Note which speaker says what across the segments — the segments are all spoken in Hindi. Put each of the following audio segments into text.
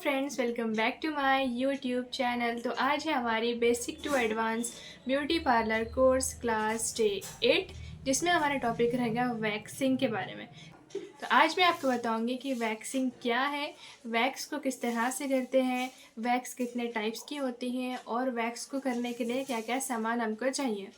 Speaker 1: Friends, welcome back to my YouTube channel. तो आज है हमारी basic to advance beauty parlour course class day 8, जिसमें हमारा टॉपिक रहेगा वैक्सिंग के बारे में। तो आज मैं आपको बताऊंगी कि वैक्सिंग क्या है, वैक्स को किस तरह से करते हैं, वैक्स कितने टाइप्स की होती हैं और वैक्स को करने के लिए क्या क्या सामान हमको चाहिए।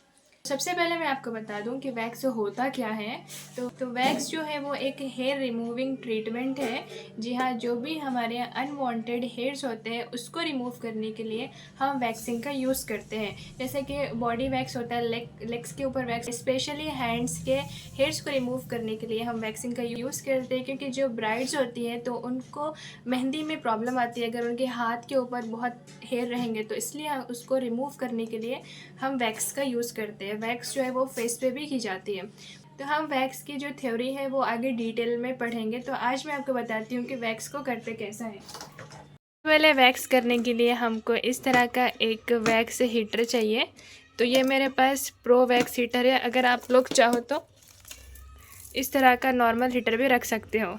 Speaker 1: सबसे पहले मैं आपको बता दूं कि वैक्स होता क्या है। तो वैक्स जो है वो एक हेयर रिमूविंग ट्रीटमेंट है। जी हाँ, जो भी हमारे अनवांटेड हेयर्स होते हैं उसको रिमूव करने के लिए हम वैक्सिंग का यूज़ करते हैं। जैसे कि बॉडी वैक्स होता है, लेग्स के ऊपर वैक्स, स्पेशली हैंड्स के हेयर्स को रिमूव करने के लिए हम वैक्सिंग का यूज़ करते हैं। क्योंकि जो ब्राइड्स होती हैं तो उनको मेहंदी में प्रॉब्लम आती है अगर उनके हाथ के ऊपर बहुत हेयर रहेंगे, तो इसलिए उसको रिमूव करने के लिए हम वैक्स का यूज़ करते हैं। वैक्स जो है वो फेस पे भी की जाती है। तो हम वैक्स की जो थ्योरी है वो आगे डिटेल में पढ़ेंगे। तो आज मैं आपको बताती हूँ कि वैक्स को करते कैसा है। पहले वैक्स करने के लिए हमको इस तरह का एक वैक्स हीटर चाहिए। तो ये मेरे पास प्रो वैक्स हीटर है। अगर आप लोग चाहो तो इस तरह का नॉर्मल हीटर भी रख सकते हो।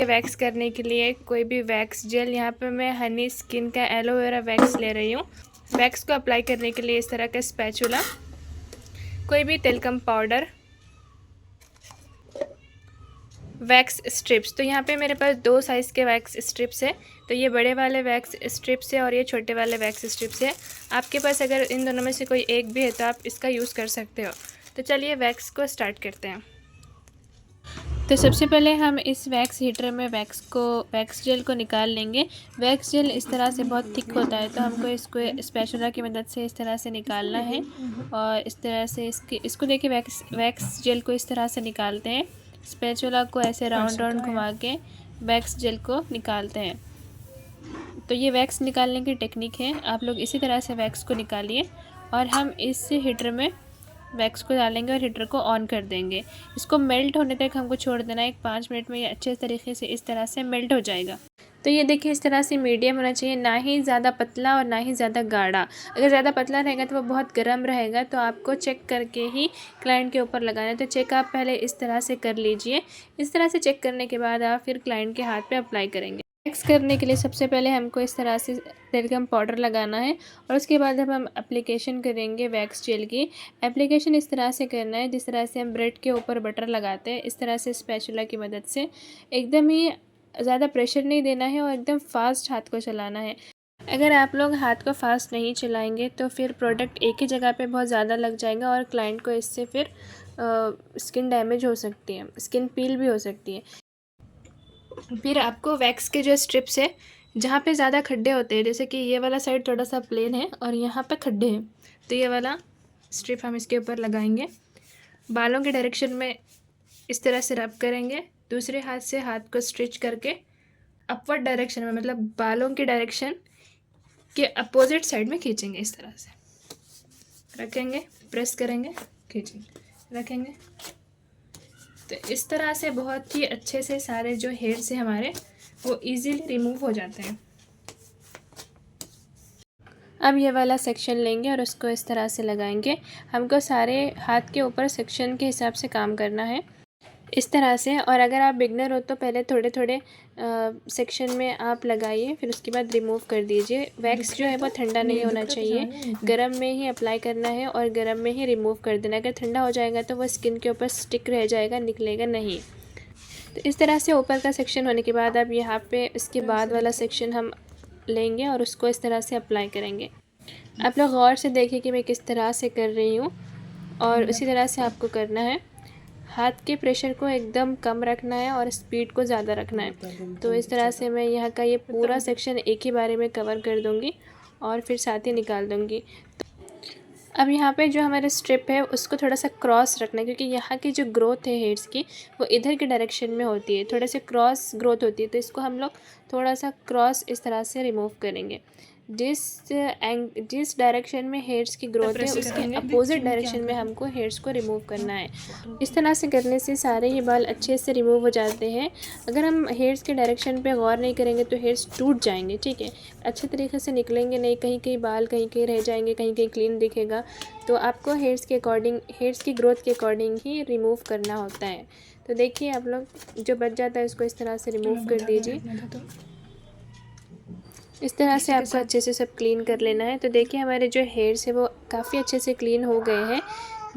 Speaker 1: वैक्स करने के लिए कोई भी वैक्स जेल, यहाँ पे मैं हनी स्किन का एलोवेरा वैक्स ले रही हूँ। वैक्स को अप्लाई करने के लिए इस तरह का स्पैचुला, कोई भी तेलकम पाउडर, वैक्स स्ट्रिप्स। तो यहाँ पे मेरे पास 2 साइज़ के वैक्स स्ट्रिप्स है। तो ये बड़े वाले वैक्स स्ट्रिप्स है और ये छोटे वाले वैक्स स्ट्रिप्स है। आपके पास अगर इन दोनों में से कोई एक भी है तो आप इसका यूज़ कर सकते हो। तो चलिए वैक्स को स्टार्ट करते हैं। तो सबसे पहले हम इस वैक्स हीटर में वैक्स जेल को निकाल लेंगे। वैक्स जेल इस तरह से बहुत थिक होता है, तो हमको इसको स्पैचुला की मदद से इस तरह से निकालना है। और इस तरह से इसको देखिए, वैक्स जेल को इस तरह से निकालते हैं। स्पैचुला को ऐसे राउंड राउंड घुमा के वैक्स जेल को निकालते हैं। तो ये वैक्स निकालने की टेक्निक है। आप लोग इसी तरह से वैक्स को निकालिए और हम इस हीटर में वैक्स को डालेंगे और हीटर को ऑन कर देंगे। इसको मेल्ट होने तक हमको छोड़ देना है। 5 मिनट में ये अच्छे तरीके से इस तरह से मेल्ट हो जाएगा। तो ये देखिए, इस तरह से मीडियम होना चाहिए, ना ही ज़्यादा पतला और ना ही ज़्यादा गाढ़ा। अगर ज़्यादा पतला रहेगा तो वो बहुत गर्म रहेगा, तो आपको चेक करके ही क्लाइंट के ऊपर लगाना है। तो चेक आप पहले इस तरह से कर लीजिए। इस तरह से चेक करने के बाद आप फिर क्लाइंट के हाथ पे अप्लाई करेंगे। वैक्स करने के लिए सबसे पहले हमको इस तरह से तेलकम पाउडर लगाना है और उसके बाद हम एप्लीकेशन करेंगे वैक्स जेल की। एप्लीकेशन इस तरह से करना है जिस तरह से हम ब्रेड के ऊपर बटर लगाते हैं। इस तरह से स्पैचुला की मदद से एकदम ही ज़्यादा प्रेशर नहीं देना है और एकदम फास्ट हाथ को चलाना है। अगर आप लोग हाथ को फास्ट नहीं चलाएंगे तो फिर प्रोडक्ट एक ही जगह पे बहुत ज़्यादा लग जाएगा और क्लाइंट को इससे फिर स्किन डैमेज हो सकती है, स्किन पील भी हो सकती है। फिर आपको वैक्स के जो स्ट्रिप्स है, जहाँ पे ज़्यादा खड्डे होते हैं, जैसे कि ये वाला साइड थोड़ा सा प्लेन है और यहाँ पे खड्डे हैं, तो ये वाला स्ट्रिप हम इसके ऊपर लगाएंगे। बालों के डायरेक्शन में इस तरह से रब करेंगे। दूसरे हाथ से हाथ को स्ट्रिच करके अपवर्ड डायरेक्शन में, मतलब बालों की डायरेक्शन के अपोजिट साइड में खींचेंगे। इस तरह से रखेंगे, प्रेस करेंगे, खींचेंगे, रखेंगे। तो इस तरह से बहुत ही अच्छे से सारे जो हेयर्स हैं हमारे वो इजीली रिमूव हो जाते हैं। अब ये वाला सेक्शन लेंगे और उसको इस तरह से लगाएंगे। हमको सारे हाथ के ऊपर सेक्शन के हिसाब से काम करना है, इस तरह से। और अगर आप बिगनर हो तो पहले थोड़े थोड़े सेक्शन में आप लगाइए, फिर उसके बाद रिमूव कर दीजिए। वैक्स जो है वो ठंडा नहीं होना चाहिए, गर्म में ही अप्लाई करना है और गर्म में ही रिमूव कर देना। अगर ठंडा हो जाएगा तो वो स्किन के ऊपर स्टिक रह जाएगा, निकलेगा नहीं। तो इस तरह से ऊपर का सेक्शन होने के बाद अब यहाँ पे इसके बाद वाला सेक्शन हम लेंगे और उसको इस तरह से अप्लाई करेंगे। आप लोग गौर से देखिए कि मैं किस तरह से कर रही हूँ और उसी तरह से आपको करना है। हाथ के प्रेशर को एकदम कम रखना है और स्पीड को ज़्यादा रखना है। तो इस तरह से मैं यहाँ का ये पूरा सेक्शन एक ही बारे में कवर कर दूँगी और फिर साथ ही निकाल दूँगी। अब यहाँ पे जो हमारे स्ट्रिप है उसको थोड़ा सा क्रॉस रखना है, क्योंकि यहाँ की जो ग्रोथ है हेयर्स की वो इधर के डायरेक्शन में होती है, थोड़े से क्रॉस ग्रोथ होती है। तो इसको हम लोग थोड़ा सा क्रॉस इस तरह से रिमूव करेंगे। जिस डायरेक्शन में हेयर्स की ग्रोथ है उसके अपोजिट डायरेक्शन में हमको हेयर्स को रिमूव करना है। इस तरह से करने से सारे ही बाल अच्छे से रिमूव हो जाते हैं। अगर हम हेयर्स के डायरेक्शन पे गौर नहीं करेंगे तो हेयर्स टूट जाएंगे, ठीक है, अच्छे तरीके से निकलेंगे नहीं। कहीं कहीं बाल कहीं कहीं रह जाएंगे, कहीं कहीं क्लीन दिखेगा। तो आपको हेयर्स के अकॉर्डिंग, हेयर्स की ग्रोथ के अकॉर्डिंग ही रिमूव करना होता है। तो देखिए, आप लोग जो बच जाता है उसको इस तरह से रिमूव कर दीजिए। इस तरह से आपको अच्छे से सब क्लीन कर लेना है। तो देखिए हमारे जो हेयर्स है वो काफ़ी अच्छे से क्लीन हो गए हैं।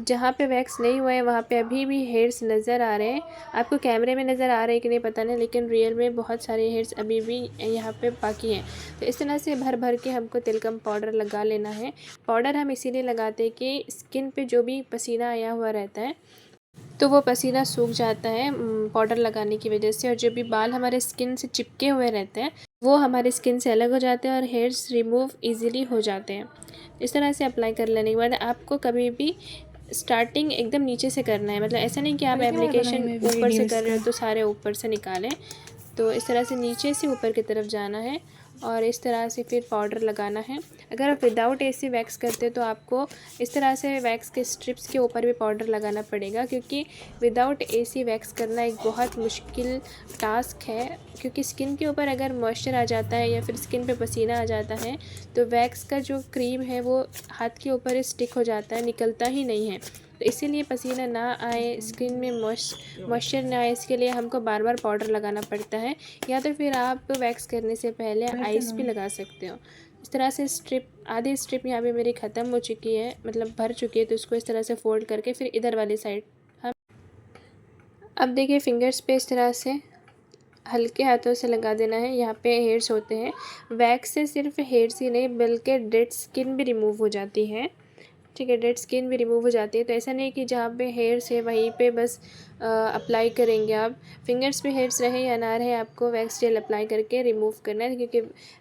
Speaker 1: जहाँ पे वैक्स नहीं हुआ है वहाँ पे अभी भी हेयर्स नज़र आ रहे हैं। आपको कैमरे में नज़र आ रहे हैं कि नहीं पता नहीं, लेकिन रियल में बहुत सारे हेयर्स अभी भी यहाँ पे बाकी हैं। तो इस तरह से भर भर के हमको तिलकम पाउडर लगा लेना है। पाउडर हम इसीलिए लगाते हैं कि स्किन पे जो भी पसीना आया हुआ रहता है तो वो पसीना सूख जाता है पाउडर लगाने की वजह से, और जो भी बाल हमारे स्किन से चिपके हुए रहते हैं वो हमारे स्किन से अलग हो जाते हैं और हेयर्स रिमूव इजीली हो जाते हैं। इस तरह से अप्लाई कर लेने के बाद आपको कभी भी स्टार्टिंग एकदम नीचे से करना है, मतलब ऐसा नहीं कि आप एप्लीकेशन ऊपर से कर रहे हो तो सारे ऊपर से निकालें। तो इस तरह से नीचे से ऊपर की तरफ जाना है और इस तरह से फिर पाउडर लगाना है। अगर आप विदाउट एसी वैक्स करते हो तो आपको इस तरह से वैक्स के स्ट्रिप्स के ऊपर भी पाउडर लगाना पड़ेगा, क्योंकि विदाउट एसी वैक्स करना एक बहुत मुश्किल टास्क है। क्योंकि स्किन के ऊपर अगर मॉइस्चर आ जाता है या फिर स्किन पे पसीना आ जाता है तो वैक्स का जो क्रीम है वो हाथ के ऊपर स्टिक हो जाता है, निकलता ही नहीं है। तो इसीलिए पसीना ना आए, स्किन में मॉइस्चर ना आए, इसके लिए हमको बार बार पाउडर लगाना पड़ता है। या तो फिर आप वैक्स करने से पहले आइस भी लगा सकते हो। इस तरह से स्ट्रिप आधी स्ट्रिप यहाँ पे मेरी ख़त्म हो चुकी है, मतलब भर चुकी है। तो इसको इस तरह से फोल्ड करके फिर इधर वाली साइड हम अब देखिए फिंगर्स पे इस तरह से हल्के हाथों से लगा देना है। यहाँ पे हेयर्स होते हैं, वैक्स से सिर्फ हेयर्स ही नहीं बल्कि डेड स्किन भी रिमूव हो जाती है। ठीक है, डेड स्किन भी रिमूव हो जाती है। तो ऐसा नहीं कि जहाँ पे हेयर्स है वहीं पे बस अप्लाई करेंगे आप। फिंगर्स पे हेयर्स रहे या ना रहे आपको वैक्स जेल अप्लाई करके रिमूव करना है, क्योंकि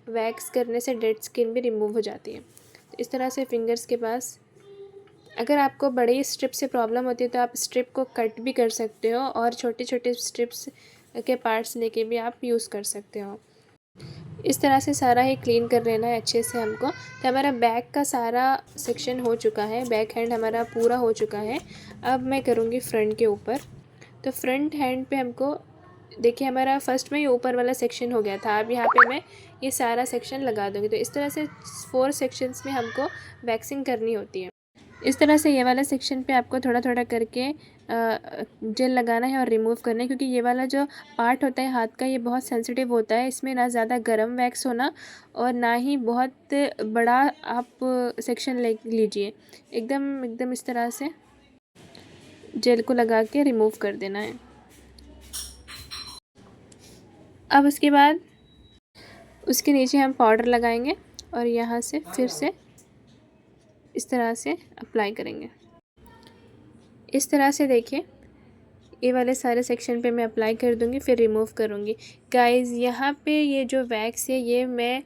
Speaker 1: वैक्स करने से डेड स्किन भी रिमूव हो जाती है। तो इस तरह से फिंगर्स के पास, अगर आपको बड़ी स्ट्रिप से प्रॉब्लम होती है तो आप स्ट्रिप को कट भी कर सकते हो और छोटे छोटे स्ट्रिप्स के पार्ट्स लेके भी आप यूज़ कर सकते हो। इस तरह से सारा ही क्लीन कर लेना है अच्छे से हमको। तो हमारा बैक का सारा सेक्शन हो चुका है, बैक हैंड हमारा पूरा हो चुका है। अब मैं करूँगी फ्रंट के ऊपर। तो फ्रंट हैंड पे हमको देखिए हमारा फर्स्ट में ही ऊपर वाला सेक्शन हो गया था। अब यहाँ पे मैं ये सारा सेक्शन लगा दूँगी। तो इस तरह से 4 सेक्शंस में हमको वैक्सिंग करनी होती है। इस तरह से ये वाला सेक्शन पे आपको थोड़ा थोड़ा करके जेल लगाना है और रिमूव करना है, क्योंकि ये वाला जो पार्ट होता है हाथ का ये बहुत सेंसिटिव होता है। इसमें ना ज़्यादा गर्म वैक्स होना और ना ही बहुत बड़ा आप सेक्शन ले लीजिए। एकदम एकदम इस तरह से जेल को लगा के रिमूव कर देना है। अब उसके बाद उसके नीचे हम पाउडर लगाएंगे और यहाँ से फिर से इस तरह से अप्लाई करेंगे। इस तरह से देखिए ये वाले सारे सेक्शन पे मैं अप्लाई कर दूँगी, फिर रिमूव करूँगी। गाइज़ यहाँ पे ये जो वैक्स है ये मैं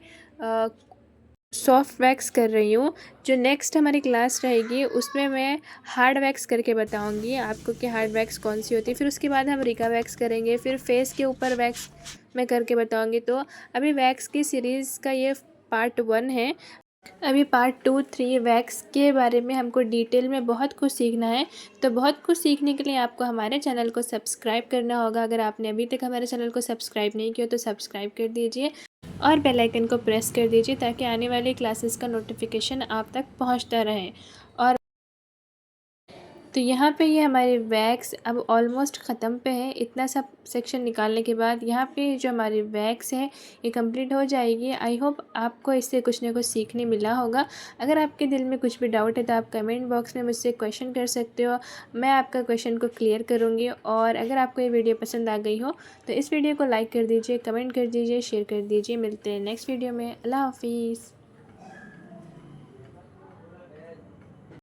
Speaker 1: सॉफ्ट वैक्स कर रही हूँ। जो नेक्स्ट हमारी क्लास रहेगी उसमें मैं हार्ड वैक्स करके बताऊँगी आपको कि हार्ड वैक्स कौन सी होती है। फिर उसके बाद हम रिका वैक्स करेंगे, फिर फेस के ऊपर वैक्स मैं करके बताऊँगी। तो अभी वैक्स की सीरीज़ का ये पार्ट 1 है। अभी पार्ट 2, 3 वैक्स के बारे में हमको डिटेल में बहुत कुछ सीखना है। तो बहुत कुछ सीखने के लिए आपको हमारे चैनल को सब्सक्राइब करना होगा। अगर आपने अभी तक हमारे चैनल को सब्सक्राइब नहीं किया तो सब्सक्राइब कर दीजिए और बेल आइकन को प्रेस कर दीजिए ताकि आने वाली क्लासेस का नोटिफिकेशन आप तक पहुंचता रहे। और तो यहाँ पे ये हमारी वैक्स अब ऑलमोस्ट ख़त्म पे है। इतना सब सेक्शन निकालने के बाद यहाँ पे जो हमारी वैक्स है ये कंप्लीट हो जाएगी। आई होप आपको इससे कुछ ना कुछ सीखने मिला होगा। अगर आपके दिल में कुछ भी डाउट है तो आप कमेंट बॉक्स में मुझसे क्वेश्चन कर सकते हो, मैं आपका क्वेश्चन को क्लियर करूँगी। और अगर आपको ये वीडियो पसंद आ गई हो तो इस वीडियो को लाइक कर दीजिए, कमेंट कर दीजिए, शेयर कर दीजिए। मिलते हैं नेक्स्ट वीडियो में। अल्लाह हाफिज़।